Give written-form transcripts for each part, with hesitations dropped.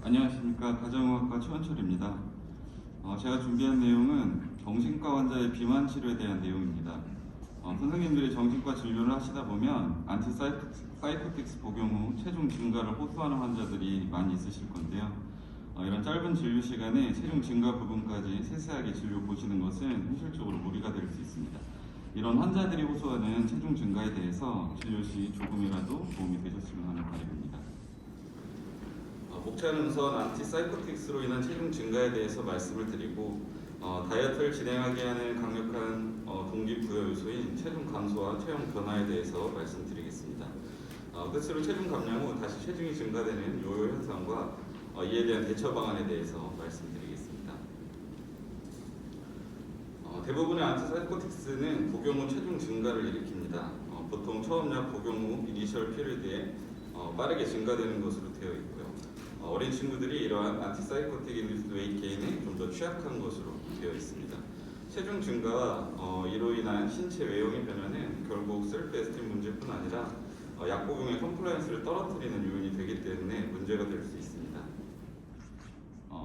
안녕하십니까. 가정의학과 최원철입니다. 제가 준비한 내용은 정신과 환자의 비만 치료에 대한 내용입니다. 선생님들이 정신과 진료를 하시다 보면 안티사이코틱스 복용 후 체중 증가를 호소하는 환자들이 많이 있으실 건데요. 이런 짧은 진료 시간에 체중 증가 부분까지 세세하게 진료 보시는 것은 현실적으로 무리가 될 수 있습니다. 이런 환자들이 호소하는 체중 증가에 대해서 진료 시 조금이라도 도움이 되셨으면 하는 바람입니다. 목차는 우선 안티사이코틱스로 인한 체중 증가에 대해서 말씀을 드리고 다이어트를 진행하게 하는 강력한 동기부여 요소인 체중 감소와 체형 변화에 대해서 말씀드리겠습니다. 끝으로 체중 감량 후 다시 체중이 증가되는 요요 현상과 이에 대한 대처 방안에 대해서 말씀드리겠습니다. 대부분의 안티사이코틱스는 복용 후 체중 증가를 일으킵니다. 보통 처음 약 복용 후 이니셜 피리드에 빠르게 증가되는 것으로 되어 있고요. 어린 친구들이 이러한 안티사이코틱 인듀스드 웨이트 게인에 좀 더 취약한 것으로 되어 있습니다. 체중 증가와 이로 인한 신체 외형의 변화는 결국 셀프 에스팀 문제뿐 아니라 약 복용의 컴플라이언스를 떨어뜨리는 요인이 되기 때문에 문제가 될 수 있습니다.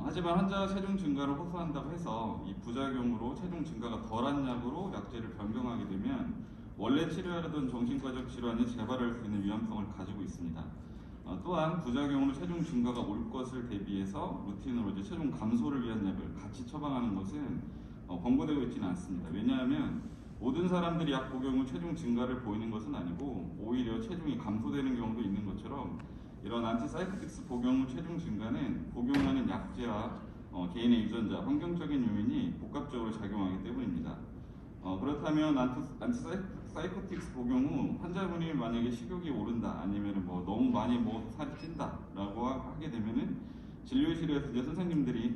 하지만 환자가 체중 증가를 호소한다고 해서 이 부작용으로 체중 증가가 덜한 약으로 약제를 변경하게 되면 원래 치료하려던 정신과적 질환이 재발할 수 있는 위험성을 가지고 있습니다. 또한 부작용으로 체중 증가가 올 것을 대비해서 루틴으로 체중 감소를 위한 약을 같이 처방하는 것은 권고되고 있지는 않습니다. 왜냐하면 모든 사람들이 약 복용 후 체중 증가를 보이는 것은 아니고 오히려 체중이 감소되는 경우도 있는 것처럼 이런 안티사이코틱스 복용 후 체중 증가는 복용하는 약제와 개인의 유전자, 환경적인 요인이 복합적으로 작용하기 때문입니다. 그렇다면 안티사이코틱스 복용 후 환자분이 만약에 식욕이 오른다, 아니면 너무 많이 살이 찐다라고 하게 되면은 진료실에서 선생님들이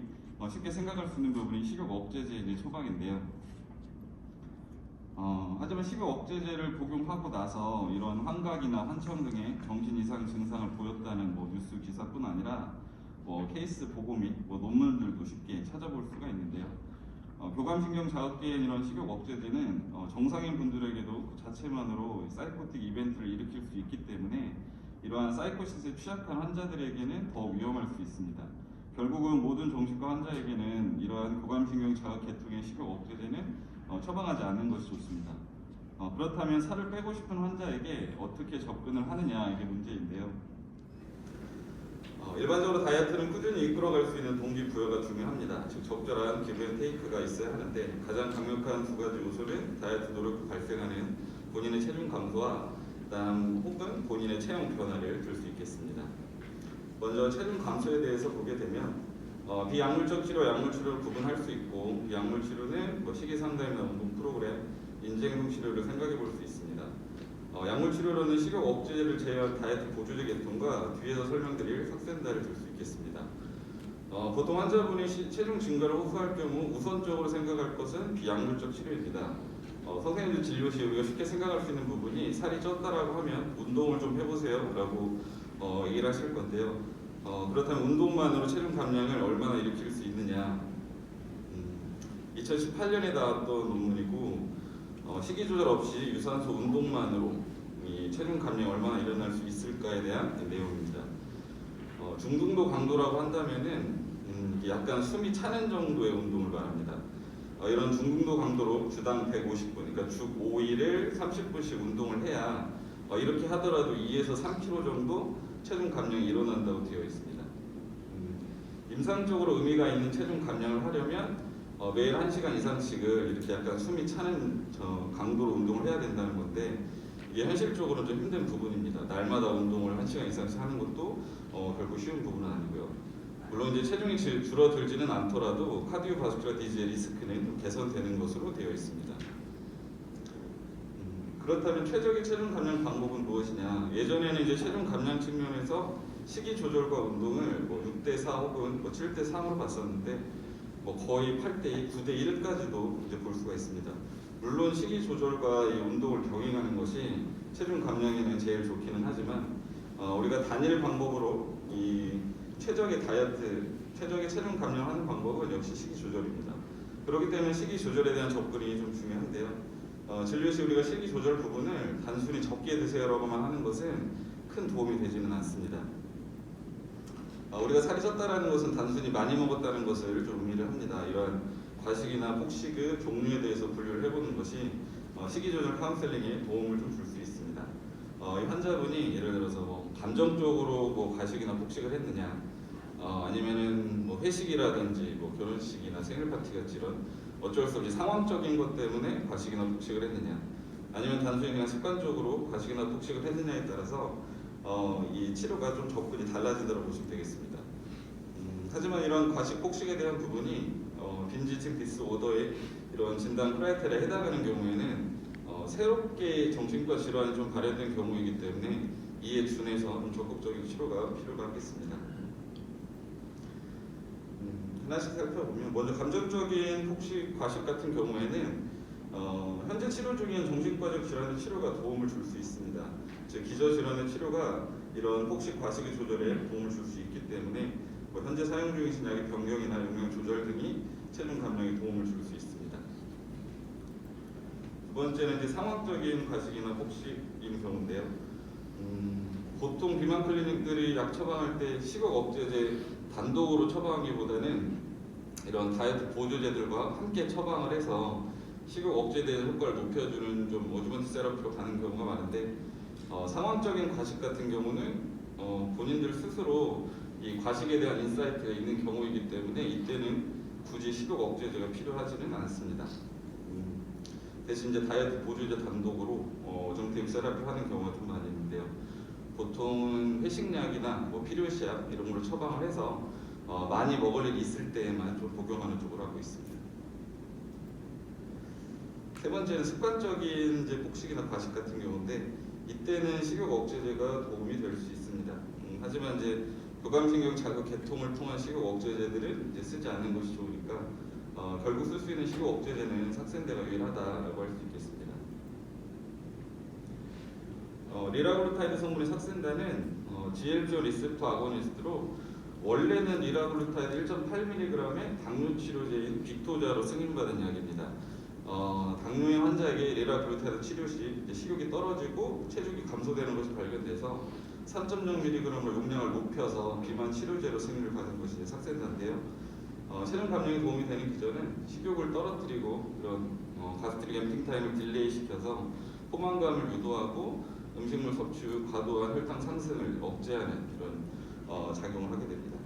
쉽게 생각할 수 있는 부분이 식욕 억제제 처방인데요. 하지만 식욕 억제제를 복용하고 나서 이런 환각이나 환청 등의 정신 이상 증상을 보였다는 뉴스 기사뿐 아니라 케이스 보고 및 논문들도 쉽게 찾아볼 수가 있는데요. 교감신경 자극계인 이런 식욕 억제제는 정상인 분들에게도 그 자체만으로 사이코틱 이벤트를 일으킬 수 있기 때문에 이러한 사이코시스에 취약한 환자들에게는 더 위험할 수 있습니다. 결국은 모든 정신과 환자에게는 이러한 교감신경 자극 계통의 식욕 억제제는 처방하지 않는 것이 좋습니다. 그렇다면 살을 빼고 싶은 환자에게 어떻게 접근을 하느냐, 이게 문제인데요. 일반적으로 다이어트는 꾸준히 이끌어갈 수 있는 동기부여가 중요합니다. 즉 적절한 기브 앤 테이크가 있어야 하는데 가장 강력한 두 가지 요소는 다이어트 노력 후 발생하는 본인의 체중 감소와 혹은 본인의 체형 변화를 들 수 있겠습니다. 먼저 체중 감소에 대해서 보게 되면 비약물적 치료, 약물 치료를 구분할 수 있고 약물 치료는 식이 상담이나 운동 프로그램, 인지행동 치료를 생각해 볼 수 있습니다. 약물 치료로는 식욕 억제제를 제외한 다이어트 보조제 계통과 뒤에서 설명드릴 삭센다를 들 수 있겠습니다. 보통 환자분이 체중 증가를 호소할 경우 우선적으로 생각할 것은 비약물적 치료입니다. 선생님들 진료 시 우리가 쉽게 생각할 수 있는 부분이 살이 쪘다라고 하면 운동을 좀 해보세요 라고 얘기를 하실 건데요. 그렇다면 운동만으로 체중 감량을 얼마나 일으킬 수 있느냐, 2018년에 나왔던 논문이고 식이 조절 없이 유산소 운동만으로 이 체중 감량이 얼마나 일어날 수 있을까에 대한 내용입니다. 중등도 강도라고 한다면은 약간 숨이 차는 정도의 운동을 말합니다. 이런 중등도 강도로 주당 150분, 그러니까 주 5일을 30분씩 운동을 해야 이렇게 하더라도 2에서 3kg 정도 체중 감량이 일어난다고 되어 있습니다. 임상적으로 의미가 있는 체중 감량을 하려면 매일 1시간 이상씩을 이렇게 약간 숨이 차는 강도로 운동을 해야 된다는 건데 이게 현실적으로 좀 힘든 부분입니다. 날마다 운동을 1시간 이상씩 하는 것도 결코 쉬운 부분은 아니고요. 물론 이제 체중이 줄어들지는 않더라도 카디오바스큘라 디지의 리스크는 좀 개선되는 것으로 되어 있습니다. 그렇다면 최적의 체중 감량 방법은 무엇이냐? 예전에는 이제 체중 감량 측면에서 식이 조절과 운동을 6대4 혹은 7대3으로 봤었는데 거의 8대2, 9대1까지도 이제 볼 수가 있습니다. 물론 식이 조절과 이 운동을 병행하는 것이 체중 감량에는 제일 좋기는 하지만 우리가 단일 방법으로 이 최적의 체중 감량하는 방법은 역시 식이 조절입니다. 그렇기 때문에 식이 조절에 대한 접근이 좀 중요한데요. 진료 시 우리가 식이 조절 부분을 단순히 적게 드세요라고만 하는 것은 큰 도움이 되지는 않습니다. 우리가 살이 쪘다라는 것은 단순히 많이 먹었다는 것을 좀 의미를 합니다. 이러한 과식이나 폭식의 종류에 대해서 분류를 해보는 것이 식이 조절 카운셀링에 도움을 좀 줄 수 있습니다. 이 환자분이 예를 들어서 뭐 감정적으로 뭐 과식이나 폭식을 했느냐, 아니면은 뭐 회식이라든지 뭐 결혼식이나 생일 파티 같이 이런 어쩔 수 없이 상황적인 것 때문에 과식이나 폭식을 했느냐, 아니면 단순히 그냥 습관적으로 과식이나 폭식을 했느냐에 따라서 이 치료가 좀 접근이 달라진다고 보시면 되겠습니다. 하지만 이런 과식 폭식에 대한 부분이 빈지층 디스오더의 이런 진단 크라이테리아에 해당하는 경우에는 새롭게 정신과 질환이 좀 발현된 경우이기 때문에 이에 준해서 좀 적극적인 치료가 필요가 하겠습니다. 하나씩 살펴보면 먼저 감정적인 폭식, 과식 같은 경우에는 현재 치료 중인 정신과적 질환의 치료가 도움을 줄 수 있습니다. 즉 기저질환의 치료가 이런 폭식, 과식의 조절에 도움을 줄 수 있기 때문에 현재 사용 중이신 약의 변경이나 용량 조절 등이 체중 감량에 도움을 줄 수 있습니다. 두 번째는 이제 상황적인 과식이나 폭식인 경우인데요. 보통 비만 클리닉들이 약 처방할 때 식욕 억제제 단독으로 처방하기보다는 이런 다이어트 보조제들과 함께 처방을 해서 식욕 억제되는 효과를 높여주는 좀 어주먼트 세라피로 가는 경우가 많은데 상황적인 과식 같은 경우는 본인들 스스로 이 과식에 대한 인사이트가 있는 경우이기 때문에 이때는 굳이 식욕 억제제가 필요하지는 않습니다. 대신 이제 다이어트 보조제 단독으로 어정템 세라피 하는 경우가 좀 많이 있는데요. 보통은 회식약이나 뭐 필요시약 이런 걸로 처방을 해서 많이 먹을 일이 있을 때에만 좀 복용하는 쪽으로 하고 있습니다. 세 번째는 습관적인 이제 폭식이나 과식 같은 경우인데 이때는 식욕 억제제가 도움이 될 수 있습니다. 하지만 이제 교감신경 자극 계통을 통한 식욕 억제제들은 이제 쓰지 않는 것이 좋으니까 결국 쓸 수 있는 식욕 억제제는 삭센다가 유일하다라고 할 수 있겠습니다. 리라글루타이드 성분의 삭센다는 GLP-1 리셉터 아고니스트로 원래는 리라글루타이드 1.8mg의 당뇨 치료제인 빅토자로 승인받은 약입니다. 당뇨의 환자에게 리라글루타이드 치료 시 식욕이 떨어지고 체중이 감소되는 것이 발견돼서 3.0mg을 용량을 높여서 비만 치료제로 승인을 받은 것이 삭센다인데요. 체중 감량에 도움이 되는 기전은 식욕을 떨어뜨리고 이런 가스트릭 앰핑 타임을 딜레이 시켜서 포만감을 유도하고 음식물 섭취 과도한 혈당 상승을 억제하는 이런 작용을 하게 됩니다.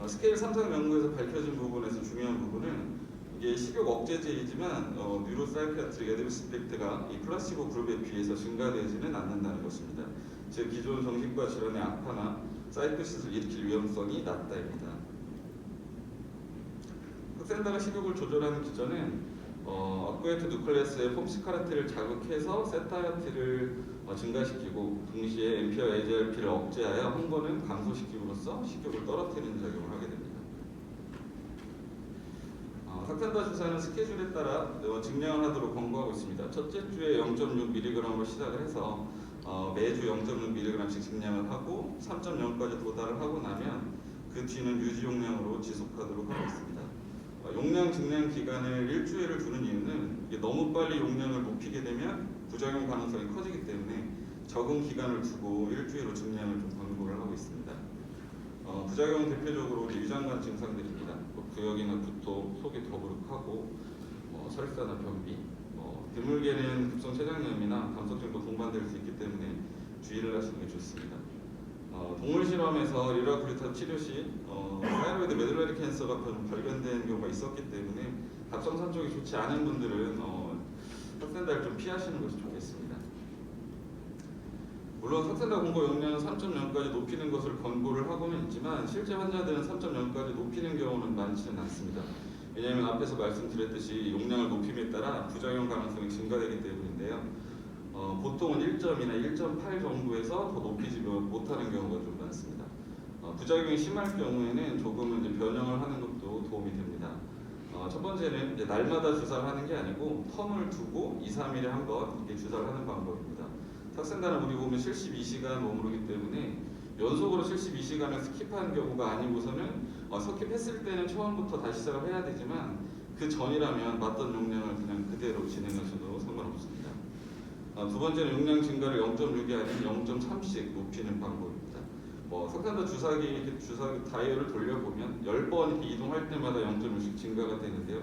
스케일 3상 연구에서 밝혀진 부분에서 중요한 부분은 이게 식욕 억제제이지만 뉴로사이키아트릭 애드버스 이펙트가 이 플라시보 그룹에 비해서 증가되지는 않는다는 것입니다. 즉 기존 정신과 질환의 악화나 사이코시스를 일으킬 위험성이 낮다입니다. 삭센다가 식욕을 조절하는 기전은 아쿠에트 누클레스의 폼시카르트를 자극해서 세타야트를 증가시키고 동시에 엠피와 AGRP를 억제하여 흥분을 감소시킴으로써 식욕을 떨어뜨리는 작용을 하게 됩니다. 삭센다 주사는 스케줄에 따라 증량을 하도록 권고하고 있습니다. 첫째 주에 0.6mg으로 시작을 해서 매주 0.6mg씩 증량을 하고 3.0까지 도달을 하고 나면 그 뒤는 유지 용량으로 지속하도록 하고 있습니다. 용량 증량 기간을 일주일을 두는 이유는 이게 너무 빨리 용량을 높이게 되면 부작용 가능성이 커지기 때문에 적은 기간을 두고 일주일로 증량을 좀 권고를 하고 있습니다. 부작용은 대표적으로 위장관 증상들입니다. 구역이나 구토, 속이 더부룩하고 설사나 변비, 드물게는 급성 췌장염이나 감소증도 동반될 수 있기 때문에 주의를 하시는 게 좋습니다. 동물 실험에서 리라글루타이드 치료 시 타이로이드 메듈라리 캔서가 발견된 경우가 있었기 때문에 갑상선 쪽이 좋지 않은 분들은 삭센다를 좀 피하시는 것이 좋겠습니다. 물론 삭센다 공고 용량은 3.0까지 높이는 것을 권고를 하고는 있지만 실제 환자들은 3.0까지 높이는 경우는 많지는 않습니다. 왜냐하면 앞에서 말씀드렸듯이 용량을 높임에 따라 부작용 가능성이 증가되기 때문인데요. 보통은 1.2나 1.8 정도에서 더 높이지 못하는 경우가 좀 많습니다. 부작용이 심할 경우에는 조금은 이제 변형을 하는 것도 도움이 됩니다. 첫 번째는 이제 날마다 주사를 하는 게 아니고 텀을 두고 2, 3일에 한 번 주사를 하는 방법입니다. 삭센다는 우리 몸에 72시간 머무르기 때문에 연속으로 72시간을 스킵하는 경우가 아니고서는 스킵했을 때는 처음부터 다시 시작을 해야 되지만 그 전이라면 맞던 용량을 그냥 그대로 진행하셔도 상관없습니다. 두 번째는 용량 증가를 0.6이 아닌 0.3씩 높이는 방법입니다. 뭐 석탄도 주사기 이렇게 주사기 다이얼을 돌려보면 10번 이렇게 이동할 때마다 0.6씩 증가가 되는데요.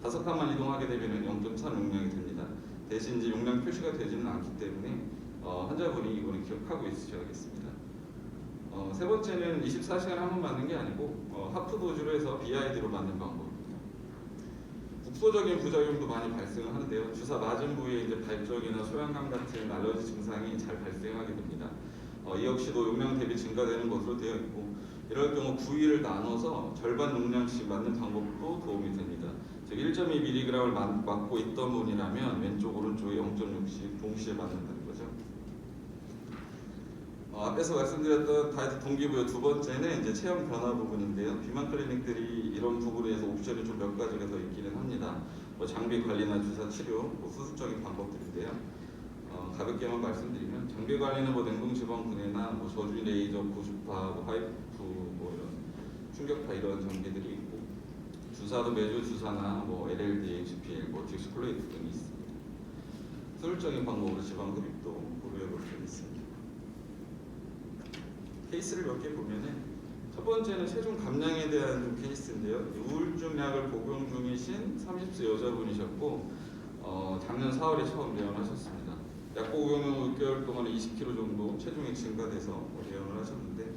5칸만 이동하게 되면 0.4 용량이 됩니다. 대신 이제 용량 표시가 되지는 않기 때문에 환자분이 이거는 기억하고 있으셔야겠습니다. 세 번째는 24시간에 한 번 맞는 게 아니고 하프 도즈로 해서 BID로 맞는 방법입니다. 국소적인 부작용도 많이 발생을 하는데요. 주사 맞은 부위에 이제 발적이나 소양감 같은 알러지 증상이 잘 발생하게 됩니다. 이 역시도 용량 대비 증가되는 것으로 되어 있고, 이럴 경우 부위를 나눠서 절반 용량씩 맞는 방법도 도움이 됩니다. 즉 1.2mg을 맞고 있던 분이라면 왼쪽 오른쪽에 0.6씩 동시에 맞는다는 거죠. 앞에서 말씀드렸던 다이어트 동기부여 두 번째는 이제 체형 변화 부분인데요. 비만 클리닉들이 이런 부분에 대해서 옵션이 좀 몇 가지가 더 있기는 합니다. 장비 관리나 주사 치료, 수술적인 방법들인데요. 가볍게만 말씀드리면 장비 관리는 냉동 지방 분해나 저주위 레이저, 고주파, 하이프, 이런 충격파 이런 장비들이 있고, 주사도 메조 주사나 LLD, HPL, 딕스플레이트 등이 있습니다. 수술적인 방법으로 지방 흡입도 고려해 볼 수 있습니다. 케이스를 몇 개 보면은 첫 번째는 체중 감량에 대한 좀 케이스인데요. 우울증 약을 복용 중이신 30세 여자분이셨고 작년 4월에 처음 내원하셨습니다. 약 복용 후 6개월 동안 20kg 정도 체중이 증가돼서 내원을 하셨는데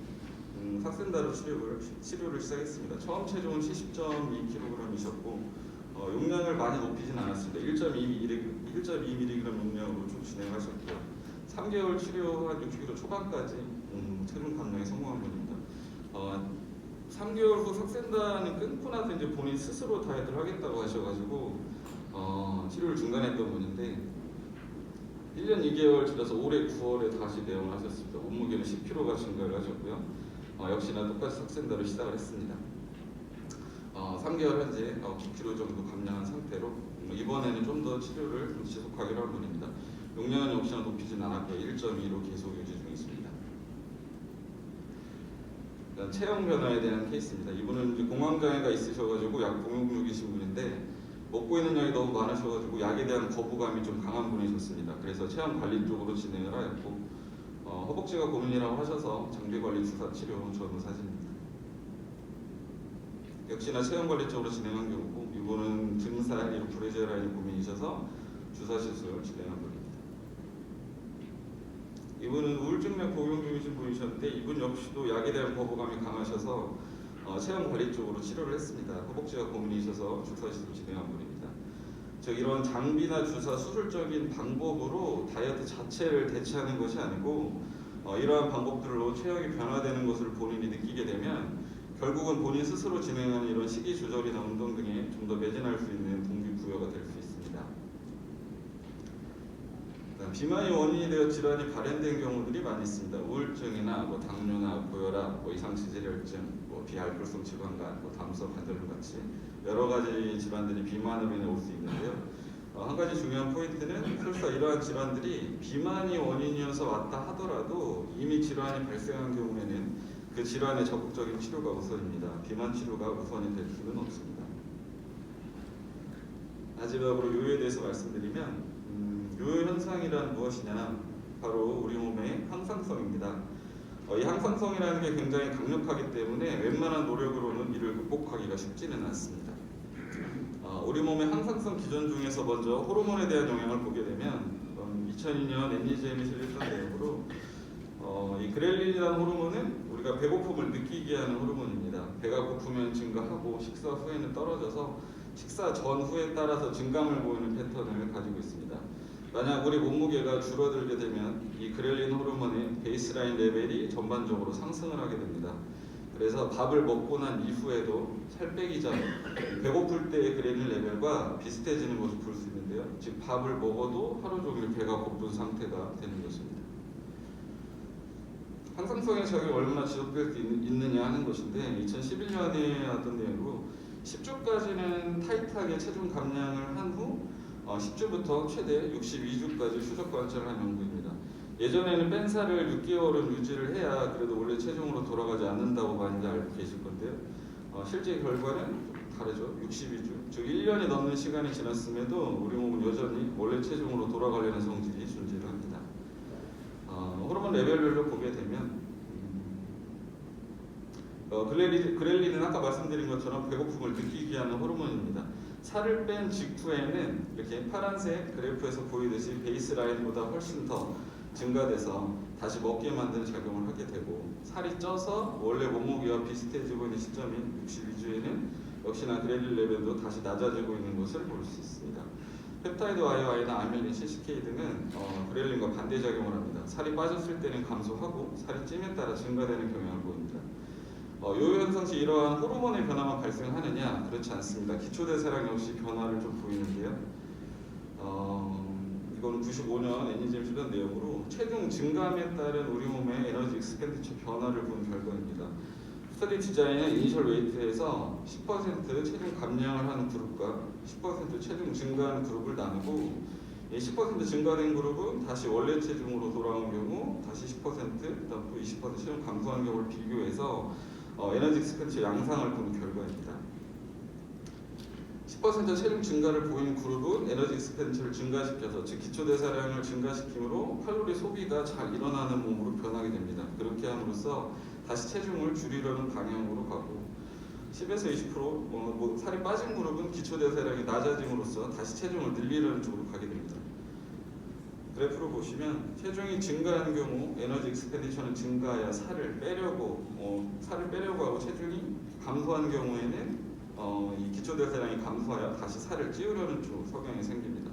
삭센다로 치료를 시작했습니다. 처음 체중은 70.2kg이셨고 용량을 많이 높이진 않았습니다. 1.2mg 용량으로 쭉 진행하셨고요. 3개월 치료 한 60kg 초반까지 체중 감량에 성공한 분입니다. 3개월 후 삭센다는 끊고 나서 이제 본인 스스로 다이어트를 하겠다고 하셔가지고 치료를 중단했던 분인데 1년 2개월 지나서 올해 9월에 다시 내원하셨습니다. 몸무게는 10kg가 증가를 하셨고요. 역시나 똑같이 삭센다를 시작을 했습니다. 3개월 현재 9kg 정도 감량한 상태로 이번에는 좀 더 치료를 지속하기로 한 분입니다. 용량은 역시나 높이진 않았고요. 1.2로 계속 유지 중이십니다. 체형 변화에 대한 케이스입니다. 이분은 이제 공황장애가 있으셔가지고 약 복용 중이신 분인데 먹고 있는 약이 너무 많으셔가지고 약에 대한 거부감이 좀 강한 분이셨습니다. 그래서 체형 관리 쪽으로 진행을 하였고 허벅지가 고민이라고 하셔서 장비 관리 주사 치료 전후 사진입니다. 역시나 체형 관리 쪽으로 진행한 경우고 이분은 등살, 브레지어 라인 고민이셔서 주사 시술 진행한 분입니다. 이분은 우울증약 복용 중이신 분이셨는데 이분 역시도 약에 대한 거부감이 강하셔서 체형 관리 쪽으로 치료를 했습니다. 허벅지가 고민이셔서 주사 시술 진행한 분입니다. 즉 이런 장비나 주사 수술적인 방법으로 다이어트 자체를 대체하는 것이 아니고 이러한 방법들로 체형이 변화되는 것을 본인이 느끼게 되면 결국은 본인 스스로 진행하는 이런 식이 조절이나 운동 등에 좀 더 매진할 수 있는 동기부여가 될 수 있습니다. 비만이 원인이 되어 질환이 발현된 경우들이 많이 있습니다. 우울증이나 당뇨나 고혈압, 이상지질혈증, 비알코올성 지방간, 담소 관절염 같이 여러 가지 질환들이 비만으로 인해 올 수 있는데요. 한 가지 중요한 포인트는 설사 이러한 질환들이 비만이 원인이어서 왔다 하더라도 이미 질환이 발생한 경우에는 그 질환의 적극적인 치료가 우선입니다. 비만 치료가 우선이 될 수는 없습니다. 마지막으로 요요에 대해서 말씀드리면 요요 현상이란 무엇이냐? 바로 우리 몸의 항상성입니다. 이 항상성이라는 게 굉장히 강력하기 때문에 웬만한 노력으로는 이를 극복하기가 쉽지는 않습니다. 우리 몸의 항상성 기전 중에서 먼저 호르몬에 대한 영향을 보게 되면 2002년 NEJM이 실렸던 내용으로 이 그렐린이라는 호르몬은 우리가 배고픔을 느끼게 하는 호르몬입니다. 배가 고프면 증가하고 식사 후에는 떨어져서 식사 전후에 따라서 증감을 보이는 패턴을 가지고 있습니다. 만약 우리 몸무게가 줄어들게 되면 이 그렐린 호르몬의 베이스라인 레벨이 전반적으로 상승을 하게 됩니다. 그래서 밥을 먹고 난 이후에도 살 빼기 전 배고플 때의 그렐린 레벨과 비슷해지는 것을 볼 수 있는데요. 즉 밥을 먹어도 하루 종일 배가 고픈 상태가 되는 것입니다. 항상성의 작용이 얼마나 지속될 수 있느냐 하는 것인데 2011년에 나왔던 내용으로 10주까지는 타이트하게 체중 감량을 한 후 10주부터 최대 62주까지 추적 관찰을 한 연구입니다. 예전에는 뺀 살을 6개월은 유지를 해야 그래도 원래 체중으로 돌아가지 않는다고 많이들 알고 계실 건데요. 실제 결과는 다르죠. 62주, 즉 1년이 넘는 시간이 지났음에도 우리 몸은 여전히 원래 체중으로 돌아가려는 성질이 존재를 합니다. 호르몬 레벨별로 보게 되면 그렐린은 아까 말씀드린 것처럼 배고픔을 느끼게 하는 호르몬입니다. 살을 뺀 직후에는 이렇게 파란색 그래프에서 보이듯이 베이스라인보다 훨씬 더 증가돼서 다시 먹게 만드는 작용을 하게 되고, 살이 쪄서 원래 몸무게와 비슷해지고 있는 시점인 62주에는 역시나 그렐린 레벨도 다시 낮아지고 있는 것을 볼 수 있습니다. 펩타이드 YY나 아밀린, CCK 등은 그렐린과 반대 작용을 합니다. 살이 빠졌을 때는 감소하고 살이 찜에 따라 증가되는 경향을 보입니다. 요요 현상 시 이러한 호르몬의 변화만 발생하느냐? 그렇지 않습니다. 기초대사량 역시 변화를 좀 보이는데요. 이거는 95년 애니즘 실험 내용으로 체중 증감에 따른 우리 몸의 에너지 익스펜디처 변화를 본 결과입니다. 스터디 디자인은 이니셜 웨이트에서 10% 체중 감량을 하는 그룹과 10% 체중 증가하는 그룹을 나누고, 이 10% 증가된 그룹은 다시 원래 체중으로 돌아온 경우 다시 10%, 그다음 또 20% 체중 감소한 경우를 비교해서 에너지 익스펜디처 양상을 본 결과입니다. 10% 체중 증가를 보인 그룹은 에너지 익스펜디처를 증가시켜서, 즉 기초대사량을 증가시킴으로 칼로리 소비가 잘 일어나는 몸으로 변하게 됩니다. 그렇게 함으로써 다시 체중을 줄이려는 방향으로 가고, 10에서 20% 살이 빠진 그룹은 기초대사량이 낮아짐으로써 다시 체중을 늘리려는 쪽으로 가게 됩니다. 그래프로 보시면 체중이 증가하는 경우 에너지 익스펜디처는 증가해야 살을 빼려고 하고, 체중이 감소한 경우에는 이 기초대사량이 감소하여 다시 살을 찌우려는 쪽 성향이 생깁니다.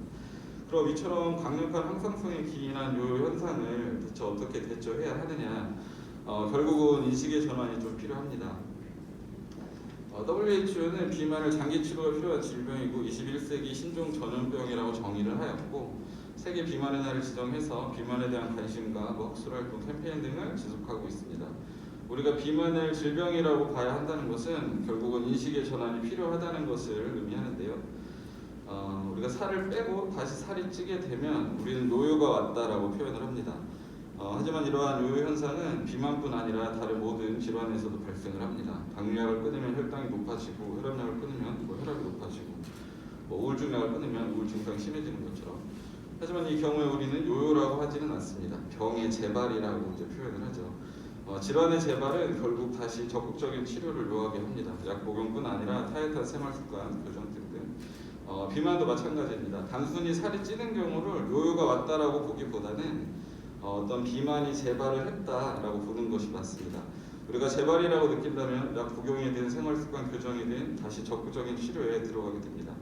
그럼 이처럼 강력한 항상성에 기인한 요요 현상을 대체 어떻게 대처해야 하느냐? 결국은 인식의 전환이 좀 필요합니다. WHO는 비만을 장기 치료가 필요한 질병이고 21세기 신종 전염병이라고 정의를 하였고, 세계 비만의 날을 지정해서 비만에 대한 관심과 학술 활동 캠페인 등을 지속하고 있습니다. 우리가 비만을 질병이라고 봐야 한다는 것은 결국은 인식의 전환이 필요하다는 것을 의미하는데요. 우리가 살을 빼고 다시 살이 찌게 되면 우리는 노요가 왔다라고 표현을 합니다. 하지만 이러한 요요 현상은 비만뿐 아니라 다른 모든 질환에서도 발생을 합니다. 당뇨약을 끊으면 혈당이 높아지고, 혈압약을 끊으면 혈압이 높아지고, 우울증약을 끊으면 우울 증상이 심해지는 것처럼. 하지만 이 경우에 우리는 요요라고 하지는 않습니다. 병의 재발이라고 이제 표현을 하죠. 질환의 재발은 결국 다시 적극적인 치료를 요하게 합니다. 약 복용뿐 아니라 타이트한 생활습관 교정 등등. 비만도 마찬가지입니다. 단순히 살이 찌는 경우를 요요가 왔다라고 보기보다는 어떤 비만이 재발을 했다라고 보는 것이 맞습니다. 우리가 재발이라고 느낀다면 약 복용이든 생활습관 교정이든 다시 적극적인 치료에 들어가게 됩니다.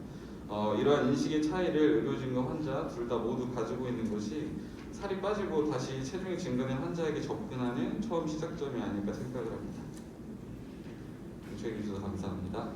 이러한 인식의 차이를 의료진과 환자 둘 다 모두 가지고 있는 것이 살이 빠지고 다시 체중이 증가된 환자에게 접근하는 처음 시작점이 아닐까 생각을 합니다. 경청해 주셔서 감사합니다.